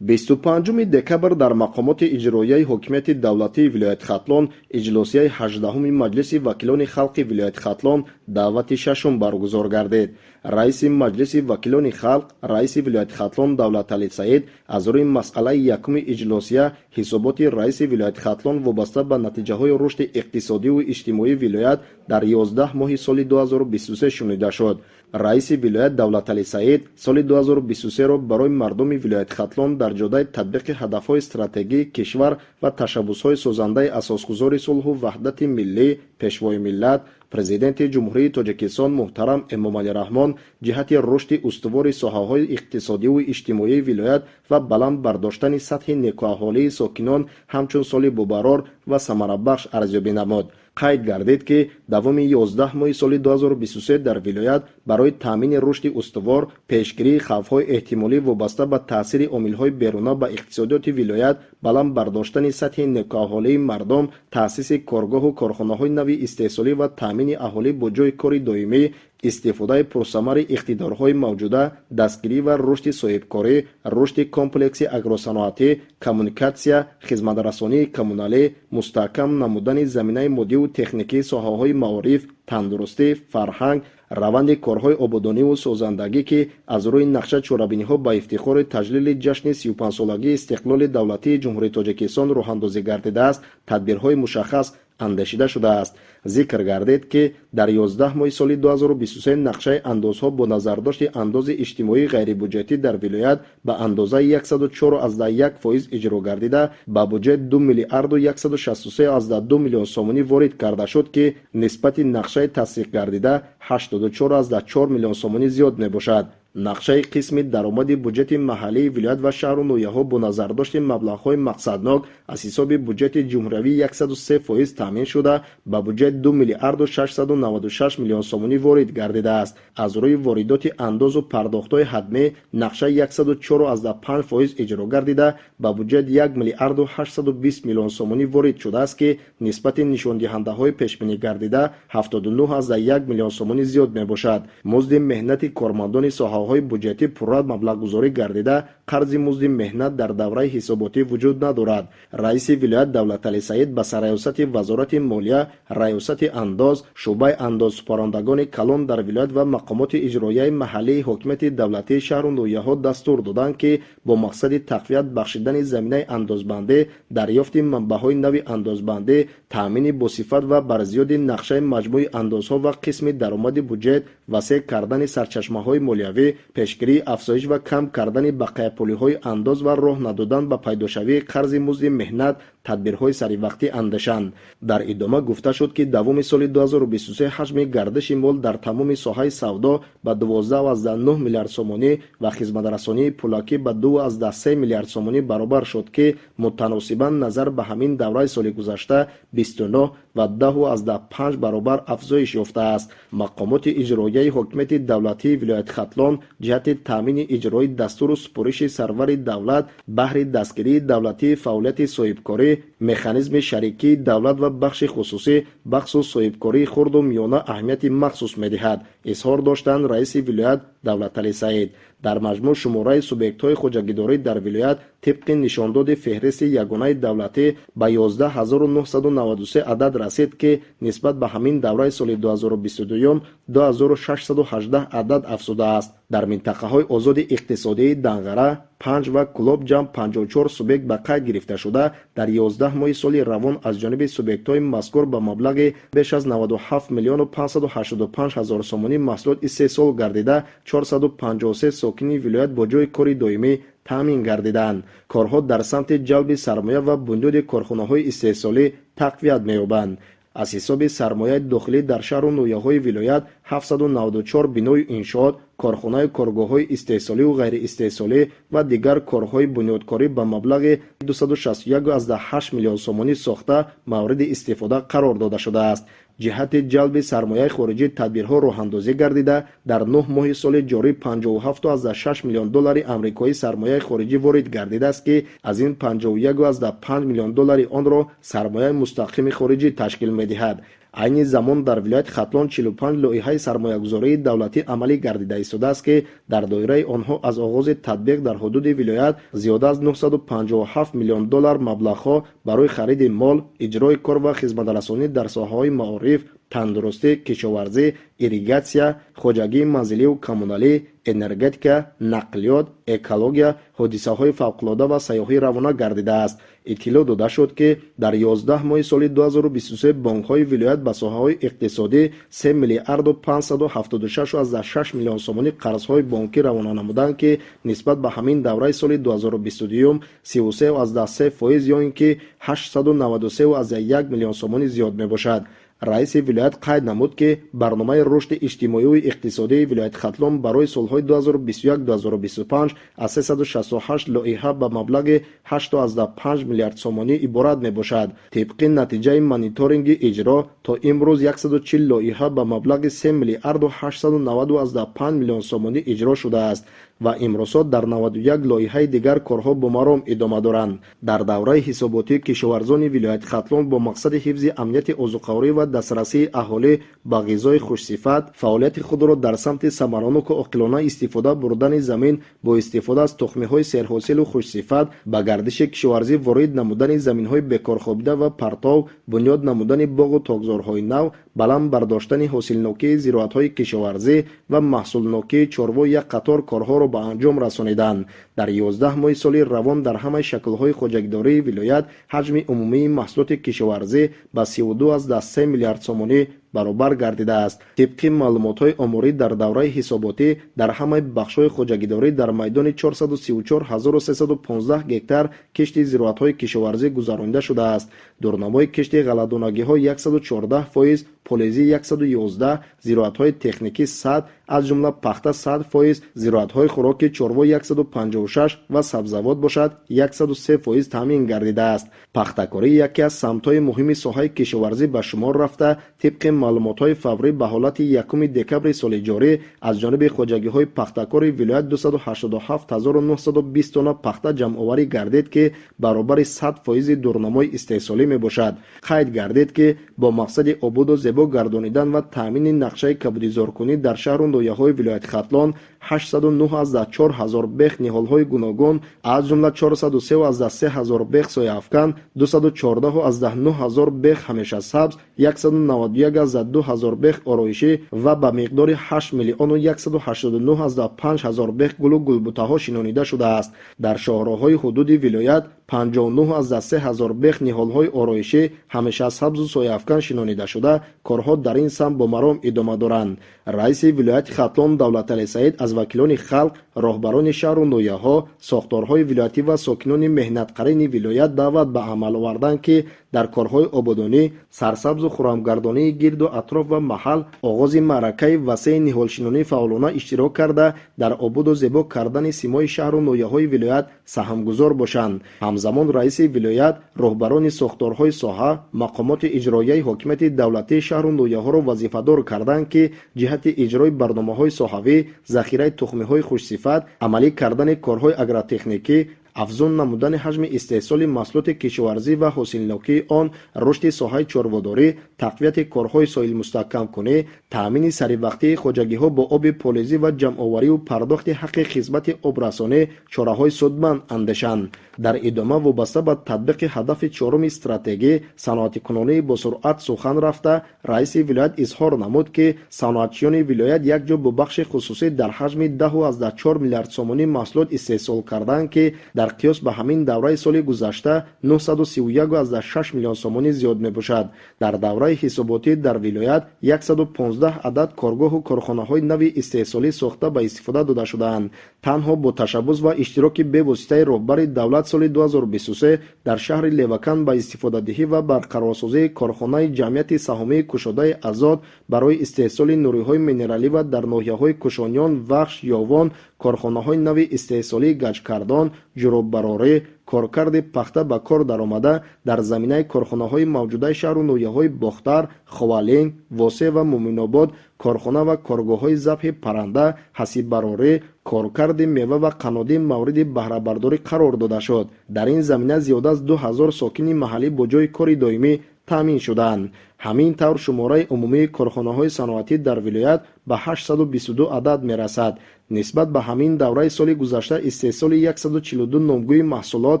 25 دکبر در مقامات اجرایی حکومت دولتی ولایت ختلان اجلاسی 18 مجلس وکیلان خلق ولایت ختلان دعوت ششم برگزار گردید. رئیس مجلس وکیلان خلق رئیس ولایت ختلان دولت علی سعید از روی مسئله یکم اجلاسی حسابات رئیس ولایت ختلان وابسته به نتیجه های رشد اقتصادی و اجتماعی ولایت در 11 ماه سال 2023 شنیده شد. رئیس ولایت دولت علی سعید سال 2023 را برای مردم ولایت ختلان در جهت تطبیق هدف‌های استراتژی کشور و تشبث‌های سازنده اساسگذار صلح و وحدت ملی پیشوای ملت پرزیدنت جمهوری تاجیکستان محترم امامعلی رحمان جهت رشد استوار ساحه‌های اقتصادی و اجتماعی ولایت و بلند برداشتن سطح نیکوحالی ساکنان همچون سال بابرار و ثمره بخش ارزیابی نمود. قید گردید که دوام 11 ماه سال 2023 در ولایت برای تامین رشد استوار پیشگیری خوف‌های احتمالی وابسته به تاثیر عامل‌های بیرونی به اقتصادیات ولایت بلند برداشتن سطح نیکوحالی مردم تأسیس کارگاه و کارخانه‌های نوی استحصالی و تامین اهالی با جای کار دائمی استفاده پرثمر اقتدارهای موجوده دستگیری و رشد صاحبکاری رشد کمپلکس اگروصنعتی کمونیکاسیا خدمترسانی کمونالی مستحکم نمودن زمینه مادی و تکنیکی ساحه‌های معارف تندرستی فرهنگ روند کارهای آبادانی و سازندگی که از روی نقشه چورابینی‌ها با افتخار تجلیل جشن 35 سالگی استقلال دولتی جمهوری تاجیکستان راه اندازی گردیده است تدبیرهای مشخص اندیشیده شده است. ذکر گردید که در 11 ماه سال 2023 نقشه اندازها با نظرداشت انداز اجتماعی غیر بودجتی در ولایت به اندازه 104.1% اجرا گردیده به بودجه 2 میلیارد و 163.2 میلیون سومانی وارد کرده شد که نسبت نقشه تصدیق گردیده 84.4 میلیون سومانی زیاد می باشد. نقشه قسم درآمد بودجت محلی ولایت و شهر و نویه‌ها با نظرداشت مبلغ‌های مقصدناک از حساب بودجت جمهوری 103% تامین شده به بودجت 2 میلیارد و 696 میلیون سومانی وارد گردیده است. از روی واردات انداز و پرداخت‌های حتمی نقشه 104.5% اجرا گردیده به بودجت 1 میلیارد و 820 میلیون سومانی وارد شده است که نسبت نشان دهنده‌های پیش بینی گردیده 79.1 میلیون سومانی زیاد میباشد. مزد مهنت کارمندان ساحه های بودجتی پررد مبلغ گذاری گردیده قرض مزد مهنت در دوره حساباتی وجود ندارد. رئیس ولایت دولت علی سعید به سرایست وزارت مالیه ریاست انداز شعبه انداز سپارندگان کلان در ولایت و مقامات اجرایی محلی حکومت دولتی شهر و نویه‌ها دستور دادند که با مقصد تقویت بخشیدن زمینه اندازبندی دریافت منبع‌های نوی اندازبندی تامین بصفت و برزیاد نقشه مجموع اندازها و قسم درآمد بودجت وسیع کردن سرچشمه‌های مالیوی پیشگیری افزایش و کم کردن بقیه پولی‌های انداز و راه ندادن به پیداشوی قرض مزد مهنت تدبیرهای سری وقتی اندشان. در ادامه گفته شد که دوام سال 2023 حجم گردش مال در تمام ساحه سودا به 12.9 میلیارد سومانی و خدمترسانی پولاکی به 2.3 میلیارد سومانی برابر شد که متناسباً نظر به همین دوره سال گذشته 29 و 10.5 برابر افزایش یافته است. مقامات اجرایی حکومت دولتی ولایت ختلان جهت تامین اجرای دستور و سپارش سرور دولت بهر دستگیری دولتی فعالیت صاحبکاری مکانیزم شریکی دولت و بخش خصوصی بخش صاحبکاری خرد و میانه اهمیت مخصوص می‌دهد اظهار داشتند رئیس ولایت دولت علی سعید. در مجموع شماره سوبیکت‌های خوجگیداری در ولایت طبق نشانداد فهرست یگانه دولتی به 11993 عدد رسید که نسبت به همین دوره سال 2022 2618 عدد افزوده است. در منطقه‌های آزاد اقتصادی دنغره 5 و کلوب جمع 54 سوبیکت به قید گرفته شده در 11 ماه سال روان از جانب سوبیکت‌های مذکور به مبلغ بیش از 97 میلیون و 585 هزار سومانی محصولات استحصال گردیده 453 ساکنی ولایت با جای کار دائمی تامین گردیدند. کارها در سمت جلب سرمایه و بنیاد کارخانه‌های استحصالی تقویت می‌یابند. از حساب سرمایه داخلی در شهر و نویه‌های ولایت 794 بنای انشاءات کارخانه کارگاه‌های استحصالی و غیر استحصالی و دیگر کارهای بنیادکاری به مبلغ 261.8 میلیون سومانی ساخته مورد استفاده قرار داده شده است. جهت جلب سرمایه خارجی تدبیرها راه اندازی گردیده در 9 ماه سال جاری 57.6 میلیون دلار آمریکایی سرمایه خارجی وارد گردیده است که از این 51.5 میلیون دلار آن را سرمایه مستقیم خارجی تشکیل می‌دهد. айни замон дар вилояти хатлон 45 лоиҳаи сармоягузории давлатӣ амалӣ гардида истодааст ки дар доираи онҳо аз оғози татбиқ дар ҳудуди вилоят зиёда аз $957 миллион маблағҳо барои хариди мол, иҷрои кор ва хизматрасонӣ дар соҳаҳои маориф, тандурустӣ, кишоварзӣ, ирригатсия, хоҷагии манзиливу коммуналӣ, энергетика, нақлиёт, экология, ҳодисаҳои фавқулода ва сайёҳӣ равона гардидааст. иттилоъ дода шуд ки дар 11 моҳи соли 2023 бонкҳои вилоят ба соҳаҳои иқтисодӣ 3 миллиард 576 миллион сомонӣ қарзҳои бонкӣ равона намуданд ки нисбат ба ҳамин давраи соли 2022 33.3% ё ин ки 893.1 миллион сомонӣ зиёд мебошад. раиси вилоят қайд намуд ки барномаи рушди иҷтимоиву иқтисодии вилояти хатлон барои солҳои 2021-2025 аз 368 лоиҳа ба маблағи 8.5 миллиард сомонӣ иборат мебошад. тибқи натиҷаи мониторинги иҷро то имрӯз 140 лоиҳа ба маблағи 3 миллиард 890.5 миллион сомонӣ иҷро шудааст ва имрӯзҳо дар 91 лоиҳаи дигар корҳо бо маром идома доранд. дар давраи ҳисоботӣ кишоварзони вилояти хатлон бо мақсади ҳифзи амнияти озуқаварӣ ва дастрасии аҳолӣ ба ғизои хушсифат фаъолияти худро дар самти самаронаку оқилона истифода бурдани замин бо истифода аз тухмиҳои серҳосилу хушсифат ба гардиши кишоварзӣ ворид намудани заминҳои бекорхобида ва партов, бунёд намудани боғу тогзорҳои нав, баланд бардоштани ҳосилнокии зироатҳои кишоварзӣ ва маҳсулнокии чорво як қатор корҳоро ба анҷом расониданд. дар 11 моҳи соли равон дар ҳамаи шаклҳои хоҷагидории вилоят ҳаҷми умумии маҳсулоти кишоварзӣ ба 32.3 миллиард сомонӣ баробар гардидааст. тибқи маълумотҳои омурӣ дар давраи ҳисоботӣ дар ҳамаи бахшҳои хоҷагидорӣ дар майдони 434315 гектар кишти зироатҳои кишоварзӣ гузаронида шудааст. дурнамои кишти ғалладонагиҳо 114%, полезӣ 111%, зироатҳои техникӣ 100%, аз ҷумла пахта 100%, зироатҳои хӯроки чорво 156 ва сабзавот бошад 103% таъмин гардидааст. пахтакорӣ яке аз самтҳои муҳими соҳаи кишоварзӣ ба шумор рафта, тибқи маълумотҳои фаврӣ ба ҳолати 1 декабри соли ҷорӣ аз ҷониби хоҷагиҳои пахтакори вилоят 287920 тонна пахта ҷамъоварӣ гардид ки баробари 100% дурнамои истеҳсолӣ мебошад. қайд гардид ки бо мақсади обуду зебо гардонидан ва таъмини нақшаи кабудизоркунӣ дар шаҳру ноҳияҳои вилояти хатлон 809,400 бех ниҳолҳои гуногун, аз ҷумла 403,300 бех сояафкан, 214,900 бех ҳамешасабз, 191,200 бех ороишӣ ва ба миқдори 8,189,500 бех гулу гулбутаҳо шинонида шудааст. дар шоҳроҳҳои ҳудуди вилоят 59,300 бех ниҳолҳои ороишӣ ҳамешасабзу сояафкан шинонида шуда, корҳо дар ин самт бо маром идома доранд. раиси вилояти хатлон давлаталӣ саид аз вакилони халқ, роҳбарони шаҳру ноҳияҳо, сохторҳои вилоятӣ ва сокинони меҳнатқарини вилоят даъват ба амал оварданд ки дар корҳои ободонӣ, сарсабзу хуррамгардонии гирду атроф ва маҳал оғози маъракаи васеъи ниҳолшинонӣ фаъолона иштирок карда дар обуду зебо кардани симои шаҳру ноҳияҳои вилоят саҳмгузор бошанд. ҳамзамон раиси вилоят роҳбарони сохторҳои соҳа, мақомоти иҷроияи ҳокимияти давлатии шаҳру ноҳияҳоро вазифадор карданд ки ҷиҳати иҷрои барномаҳои соҳавӣ, захираи тухмиҳои хушсифат, амалӣ кардани корҳои агротехникӣ, афзун намудани ҳаҷми истеҳсоли маҳсулоти кишоварзӣ ва ҳосилнокии он, рушди соҳаи чорводорӣ, тақвияти корҳои соилмустаҳкамкунӣ, таъмини саривақтии хоҷагиҳо бо оби полезӣ ва ҷамъовариву пардохти ҳаққи хизмати обрасонӣ чораҳои судманд андешанд. дар идома вобаста ба татбиқи ҳадафи чоруми стратегӣ саноатикунонӣ бо суръат сухан рафта, раиси вилоят изҳор намуд ки саноатчиёни вилоят якҷо бо бахши хусусӣ дар ҳаҷми 10.4 миллиард сомонӣ маҳсулот истеҳсол карданд ки дар қиёс ба ҳамин давраи соли гузашта 931.6 миллион сомонӣ зиёд мебошад. дар давраи ҳисоботӣ дар вилоят 115 адад коргоҳу корхонаҳои нави истеҳсолӣ сохта ба истифода дода шудаанд. танҳо бо ташаббус ва иштироки бевоситаи роҳбари давлат соли 2023 дар шаҳри левакан ба истифодадиҳӣ ва барқарорсозии корхонаи ҷамъияти саҳомии кушодаи азод барои истеҳсоли нуриҳои минералӣ ва дар ноҳияҳои кушониён, вахш, ёвон, корхонаҳои нави истеҳсолии гаҷкардон, ҷуроббарорӣ, коркарди пахта ба кор даромада, дар заминаи корхонаҳои мавҷудаи шаҳру ноҳияҳои бохтар, ховалинг, восе ва муминобод, корхона ва коргоҳҳои забҳи парранда, ҳасиббарорӣ, коркарди мева ва қаннодӣ мавриди баҳрабардорӣ қарор дода шуд. дар ин замина зиёда аз 2000 сокини маҳаллӣ бо ҷойи кори доимӣ таъмин шуданд. ҳамин тавр шумораи умумии корхонаҳои саноатӣ дар вилоят ба 822 адад мерасад. нисбат ба ҳамин давраи соли гузашта истеҳсоли 142 номгӯи маҳсулот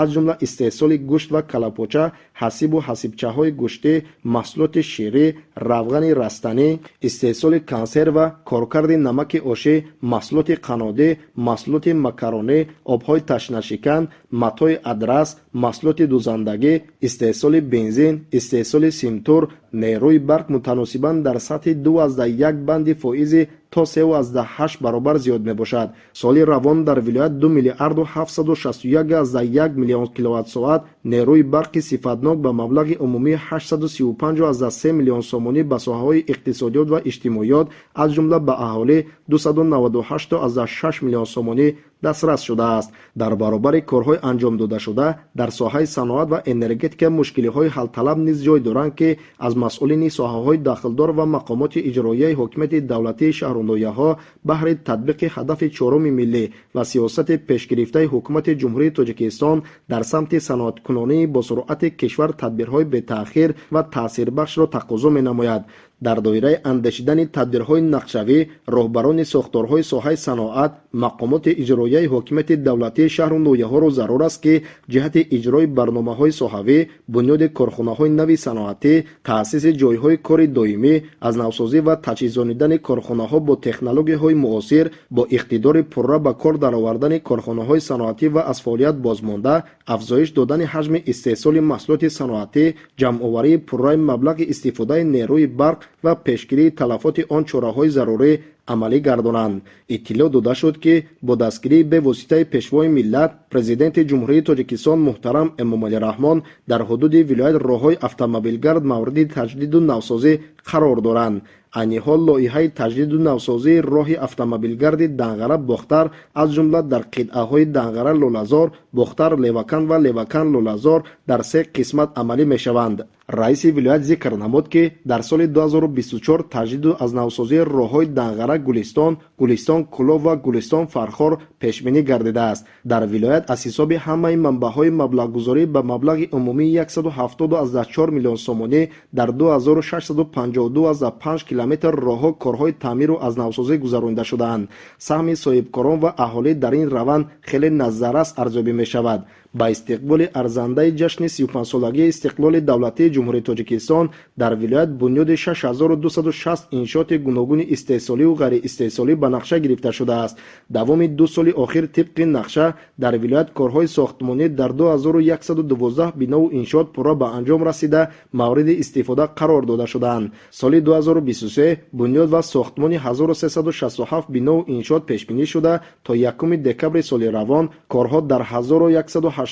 аз ҷумла истеҳсоли гӯшт ва калапоча, ҳасибу ҳасибчаҳои гӯштӣ, маҳсулоти ширӣ, равғани растанӣ, истеҳсоли консерва, коркарди намаки ошӣ, маҳсулоти қаннодӣ, маҳсулоти макаронӣ, обҳои ташнашикан, матои адрас, маҳсулоти дузандагӣ, истеҳсоли бензин, истеҳсоли симтур, нерӯи барқ мутаносибан дар сатҳи 2,1 банди фоизи то 3,8 баробар зиёд мебошад. соли равон дар вилоят 2 миллиарду 761,1 миллион киловаттсоат нерӯи барқи сифатнок ба маблағи умумии 835,3 миллион сомонӣ ба соҳаҳои иқтисодиёт ва иҷтимоиёт аз ҷумла ба аҳолӣ 298,6 миллион сомонӣ дастрас шудааст. дар баробари корҳои анҷомдодашуда дар соҳаи саноат ва энергетика мушкилиҳои ҳалталаб низ ҷой доранд ки аз масъулини соҳаҳои дахлдор ва мақомоти иҷроияи ҳокимияти давлатии шаҳрноияҳо баҳри татбиқи ҳадафи чороми миллӣ ва сиёсати пешгирифтаи ҳукумати ҷумҳурии Тоҷикистон дар самти саноаткунонии босуръати кишвар тадбирҳои бетаъхир ва таъсирбахшро тақозо менамояд. дар доираи андешидани тадбирҳои нақшавӣ роҳбарони сохторҳои соҳаи саноат мақомоти иҷроияи ҳокимияти давлатии шаҳру ноҳияҳоро зарур аст ки ҷиҳати иҷрои барномаҳои соҳавӣ, бунёди корхонаҳои нави саноатӣ, таъсиси ҷойҳои кори доимӣ, аз навсозӣ ва таҷҳизонидани корхонаҳо бо технологияҳои муосир, бо иқтидори пурра ба кор даровардани корхонаҳои саноатӣ ва аз фаъолият бозмонда, афзоиш додани ҳаҷми истеҳсоли маҳсулоти саноатӣ, ҷамъоварии пурраи маблағи истифодаи нерӯи барқ ва пешгирии талафоти он чораҳои зарурӣ амалӣ гардонанд. иттилоъ дода шуд ки бо дастгирии бевоситаи пешвои миллат президенти ҷумҳурии Тоҷикистон муҳтарам Эмомалӣ Раҳмон дар ҳудуди вилоят роҳҳои автомобилгард мавриди таҷдиду навсозӣ қарор доранд. айни ҳол лоиҳаи таҷдиду навсозии роҳи автомобилгарди Данғара Бохтар аз ҷумла дар қитъаҳои Данғара Лолазор, Бохтар Левакан ва Левакан Лолазор дар 3 қисмат амалӣ мешаванд. раиси вилоят зикр намуд ки дар соли 2024 таҷдиду аз навсозии роҳҳои Данғара Гулистон, Гулистон Кӯлов ва Гулистон Фархор пешбинӣ гардидааст. дар вилоят аз ҳисоби ҳамаи манбаъҳои маблағгузорӣ ба маблағи умумии 174 миллион сомонӣ дар 2652,5 километр роҳҳо корҳои таъмиру аз навсозӣ гузаронида шудаанд. саҳми соҳибкорон ва аҳолӣ дар ин раванд хеле назаррас арзёбӣ мешавад. ба истиқболи арзандаи ҷашни 35-солагии истиқлоли давлатии ҷумҳурии Тоҷикистон дар вилоят бунёди 6260 иншооти гуногуни истеҳсоливу ғайриистеҳсолӣ ба нақша гирифта шудааст. давоми 2 соли охир тибқи нақша дар вилоят корҳои сохтмонӣ дар 2112 бинову иншоот пурра ба анҷом расида мавриди истифода қарор дода шудаанд. соли 2023 бунёд ва сохтмони 1367 бинову иншоот пешбинӣ шуда то 1 декабри соли равон корҳо дар 1188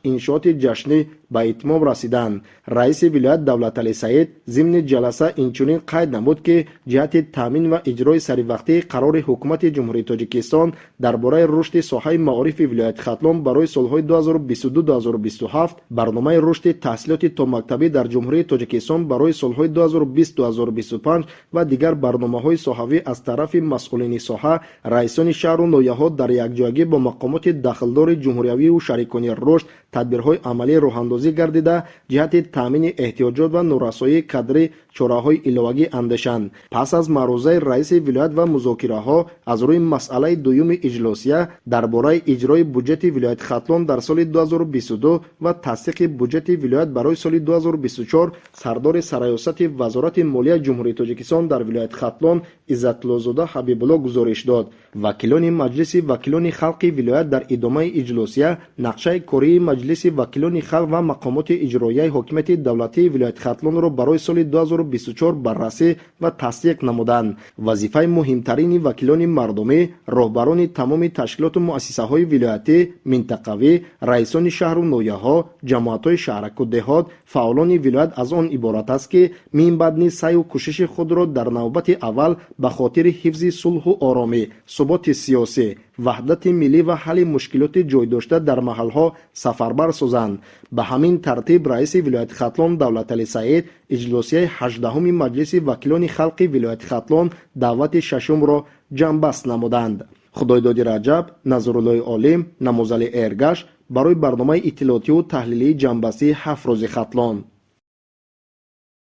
иншооти ҷашнӣ ба итмом расиданд. раиси вилоят Давлаталӣ Саид зимни ҷаласа инчунин қайд намуд ки ҷиҳати таъмин ва иҷрои саривақтии қарори ҳукумати ҷумҳурии Тоҷикистон дар бораи рушди соҳаи маорифи вилояти Хатлон барои солҳои 2022-2027, барномаи рушди таҳсилоти томактабӣ дар ҷумҳурии Тоҷикистон барои солҳои 2020-2025 ва дигар барномаҳои соҳавӣ аз тарафи масъулини соҳа, раисони шаҳру ноҳияҳо дар якҷоягӣ бо мақомоти дахлдори ҷумҳуриявиву шарикони рушд тадбирҳои амалӣ роҳандозӣ гардида ҷиҳати таъмини эҳтиёҷот ва норасоии кадрӣ чораҳои иловагӣ андешанд. пас аз маърузаи раиси вилоят ва музокираҳо аз рӯи масъалаи дуюми иҷлосия дар бораи иҷрои буҷети вилояти Хатлон дар соли 2022 ва тасдиқи буҷети вилоят барои соли 2024 сардори сараёсати вазорати молия ҷумҳурии Тоҷикистон дар вилояти Хатлон Иззатуллозода Ҳабибулло гузориш дод. вакилони маҷлиси вакилони халқи вилоят дар идомаи иҷлосия нақшаи кории маҷлиси вакилони халқ ва мақомоти иҷроияи ҳокимияти давлатии вилояти Хатлонро барои соли 2024 баррасӣ ва тасдиқ намуданд. вазифаи муҳимтарини вакилони мардумӣ, роҳбарони тамоми ташкилоту муассисаҳои вилоятӣ, минтақавӣ, раисони шаҳру ноҳияҳо, ҷамоатҳои шаҳраку деҳот, фаъолони вилоят аз он иборат аст ки минбаъд низ сайю кӯшиши худро дар навбати аввал ба хотири ҳифзи сулҳу оромӣ, суботи сиёсӣ, ваҳдати миллӣ ва ҳалли мушкилоти ҷойдошта дар маҳалҳо сафарбар созанд. ба ҳамин тартиб раиси вилояти Хатлон Давлаталӣ Саид иҷлосияи 18-уми маҷлиси вакилони халқи вилояти Хатлон давлати шашумро ҷамъбаст намуданд. худойдоди Раҷаб, Назруллои Олим, Намозали Эргаш барои барномаи иттилоотиву таҳлилии ҷамъбастии 7 рӯзи Хатлон.